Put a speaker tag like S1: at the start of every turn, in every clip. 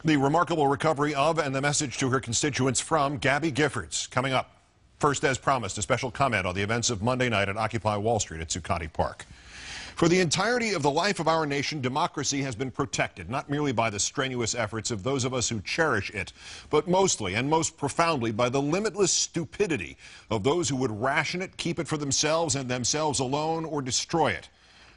S1: The remarkable recovery of and the message to her constituents from Gabby Giffords coming up. First, as promised, a special comment on the events of Monday night at Occupy Wall Street at Zuccotti Park. For the entirety of the life of our nation, democracy has been protected, not merely by the strenuous efforts of those of us who cherish it, but mostly and most profoundly by the limitless stupidity of those who would ration it, keep it for themselves and themselves alone, or destroy it.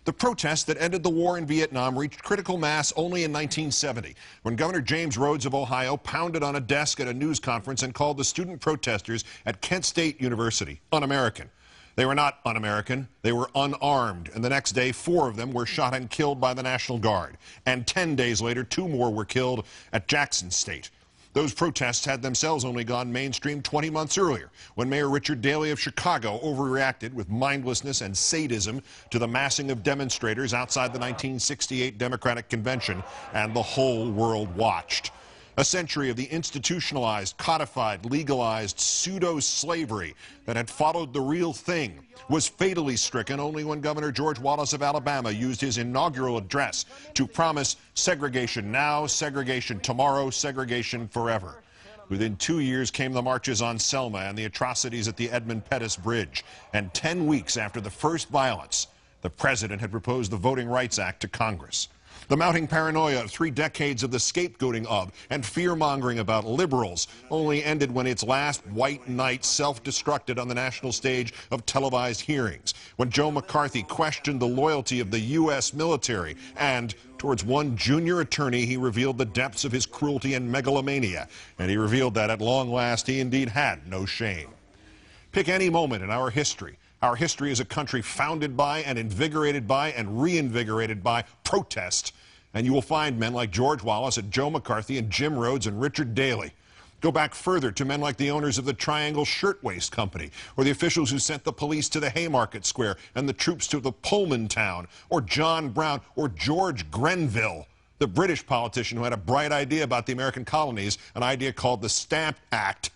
S1: The protests that ended the war in Vietnam reached critical mass only in 1970, when Governor James Rhodes of Ohio pounded on a desk at a news conference and called the student protesters at Kent State University un-American. They were not un-American, they were unarmed, and the next day 4 of them were shot and killed by the National Guard. And 10 days later, 2 more were killed at Jackson State. Those protests had themselves only gone mainstream 20 months earlier, when Mayor Daley of Chicago overreacted with mindlessness and sadism to the massing of demonstrators outside the 1968 Democratic Convention, and the whole world watched. A century of the institutionalized, codified, legalized pseudo-slavery that had followed the real thing was fatally stricken only when Governor George Wallace of Alabama used his inaugural address to promise segregation now, segregation tomorrow, segregation forever. Within 2 years came the marches on Selma and the atrocities at the Edmund Pettus Bridge. And 10 weeks after the first violence, the president had proposed the Voting Rights Act to Congress. The mounting paranoia of 3 decades of the scapegoating of and fear-mongering about liberals only ended when its last white knight self-destructed on the national stage of televised hearings, when Joe McCarthy questioned the loyalty of the U.S. military, and towards one junior attorney he revealed the depths of his cruelty and megalomania, and he revealed that at long last he indeed had no shame. Pick any moment in our history. Our history is a country founded by and invigorated by and reinvigorated by protest. And you will find men like George Wallace and Joe McCarthy and Jim Rhodes and Richard Daley. Go back further to men like the owners of the Triangle Shirtwaist Company, or the officials who sent the police to the Haymarket Square and the troops to the Pullman town, or John Brown, or George Grenville, the British politician who had a bright idea about the American colonies, an idea called the Stamp Act.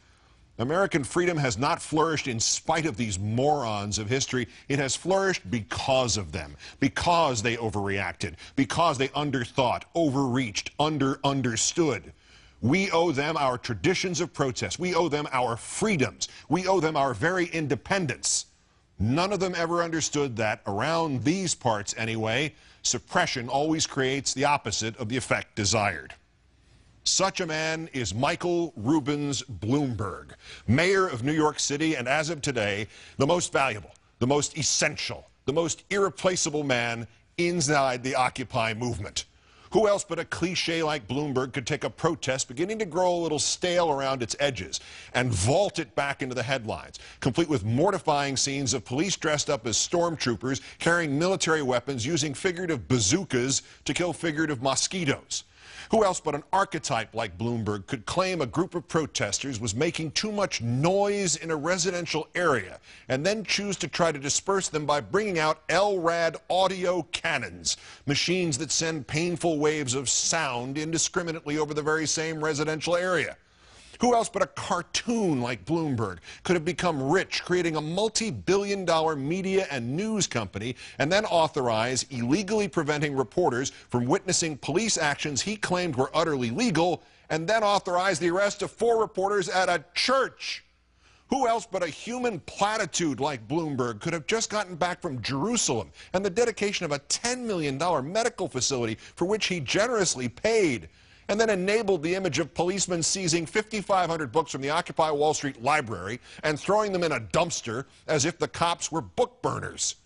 S1: American freedom has not flourished in spite of these morons of history. It has flourished because of them, because they overreacted, because they underthought, overreached, understood. We owe them our traditions of protest. We owe them our freedoms. We owe them our very independence. None of them ever understood that, around these parts anyway, suppression always creates the opposite of the effect desired. Such a man is Michael Rubens Bloomberg, mayor of New York City, and as of today, the most valuable, the most essential, the most irreplaceable man inside the Occupy movement. Who else but a cliche like Bloomberg could take a protest beginning to grow a little stale around its edges and vault it back into the headlines, complete with mortifying scenes of police dressed up as stormtroopers, carrying military weapons, using figurative bazookas to kill figurative mosquitoes? Who else but an archetype like Bloomberg could claim a group of protesters was making too much noise in a residential area and then choose to try to disperse them by bringing out LRAD audio cannons, machines that send painful waves of sound indiscriminately over the very same residential area? Who else but a cartoon like Bloomberg could have become rich, creating a multi-billion-dollar media and news company, and then authorize illegally preventing reporters from witnessing police actions he claimed were utterly legal, and then authorize the arrest of 4 reporters at a church? Who else but a human platitude like Bloomberg could have just gotten back from Jerusalem and the dedication of a $10 million medical facility for which he generously paid, and then enabled the image of policemen seizing 5,500 books from the Occupy Wall Street library and throwing them in a dumpster as if the cops were book burners?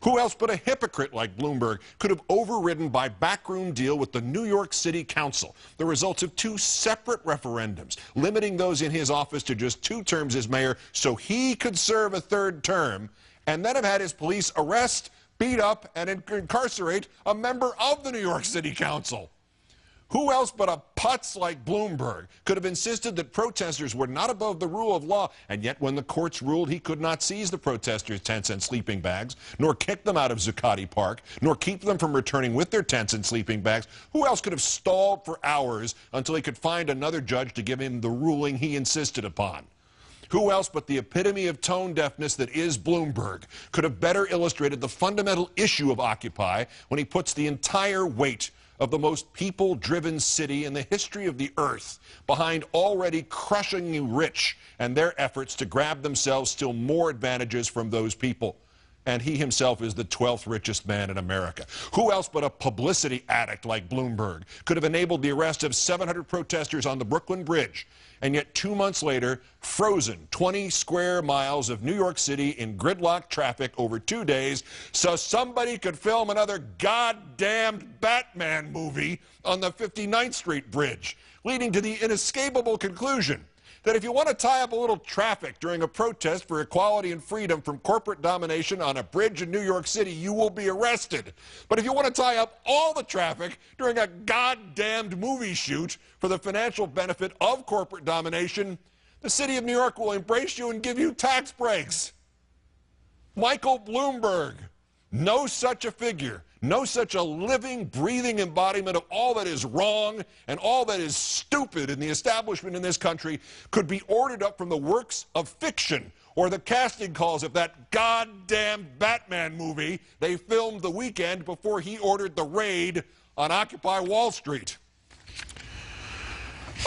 S1: Who else but a hypocrite like Bloomberg could have overridden by backroom deal with the New York City Council the results of 2 separate referendums, limiting those in his office to just 2 terms as mayor so he could serve a 3rd term, and then have had his police arrest, beat up, and incarcerate a member of the New York City Council? Who else but a putz like Bloomberg could have insisted that protesters were not above the rule of law, and yet when the courts ruled he could not seize the protesters' tents and sleeping bags, nor kick them out of Zuccotti Park, nor keep them from returning with their tents and sleeping bags, who else could have stalled for hours until he could find another judge to give him the ruling he insisted upon? Who else but the epitome of tone deafness that is Bloomberg could have better illustrated the fundamental issue of Occupy when he puts the entire weight of the most people-driven city in the history of the earth behind already crushingly rich and their efforts to grab themselves still more advantages from those people. And he himself is the 12th richest man in America. Who else but a publicity addict like Bloomberg could have enabled the arrest of 700 protesters on the Brooklyn Bridge, and yet 2 months later, frozen 20 square miles of New York City in gridlock traffic over 2 days so somebody could film another goddamned Batman movie on the 59th Street Bridge, leading to the inescapable conclusion that if you want to tie up a little traffic during a protest for equality and freedom from corporate domination on a bridge in New York City, you will be arrested. But if you want to tie up all the traffic during a goddamned movie shoot for the financial benefit of corporate domination, the city of New York will embrace you and give you tax breaks. Michael Bloomberg, no such a figure, no such a living, breathing embodiment of all that is wrong and all that is stupid in the establishment in this country could be ordered up from the works of fiction or the casting calls of that goddamn Batman movie they filmed the weekend before he ordered the raid on Occupy Wall Street.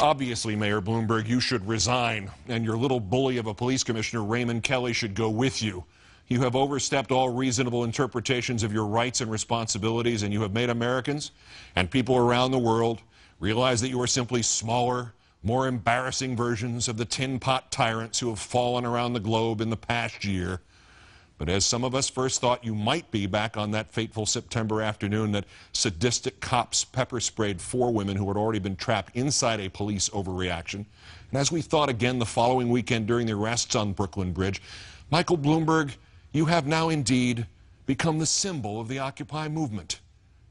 S1: Obviously, Mayor Bloomberg, you should resign, and your little bully of a police commissioner, Raymond Kelly, should go with you. You have overstepped all reasonable interpretations of your rights and responsibilities, and you have made Americans and people around the world realize that you are simply smaller, more embarrassing versions of the tin pot tyrants who have fallen around the globe in the past year. But as some of us first thought you might be back on that fateful September afternoon that sadistic cops pepper-sprayed 4 women who had already been trapped inside a police overreaction, and as we thought again the following weekend during the arrests on Brooklyn Bridge, Michael Bloomberg, you have now indeed become the symbol of the Occupy movement.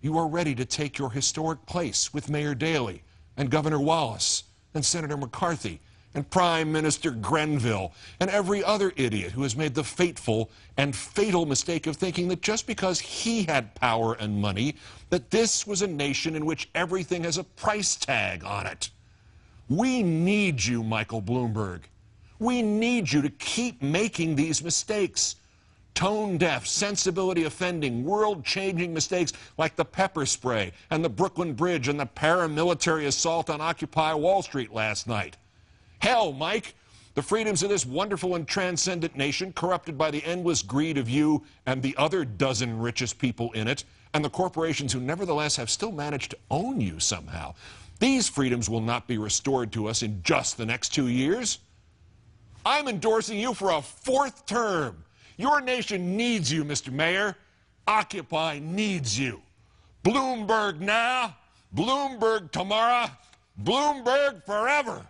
S1: You are ready to take your historic place with Mayor Daley and Governor Wallace and Senator McCarthy and Prime Minister Grenville and every other idiot who has made the fateful and fatal mistake of thinking that just because he had power and money, that this was a nation in which everything has a price tag on it. We need you, Michael Bloomberg. We need you to keep making these mistakes. Tone-deaf, sensibility-offending, world-changing mistakes like the pepper spray and the Brooklyn Bridge and the paramilitary assault on Occupy Wall Street last night. Hell, Mike, the freedoms of this wonderful and transcendent nation corrupted by the endless greed of you and the other dozen richest people in it, and the corporations who nevertheless have still managed to own you somehow. These freedoms will not be restored to us in just the next 2 years. I'm endorsing you for a 4th term. Your nation needs you, Mr. Mayor. Occupy needs you. Bloomberg now, Bloomberg tomorrow, Bloomberg forever.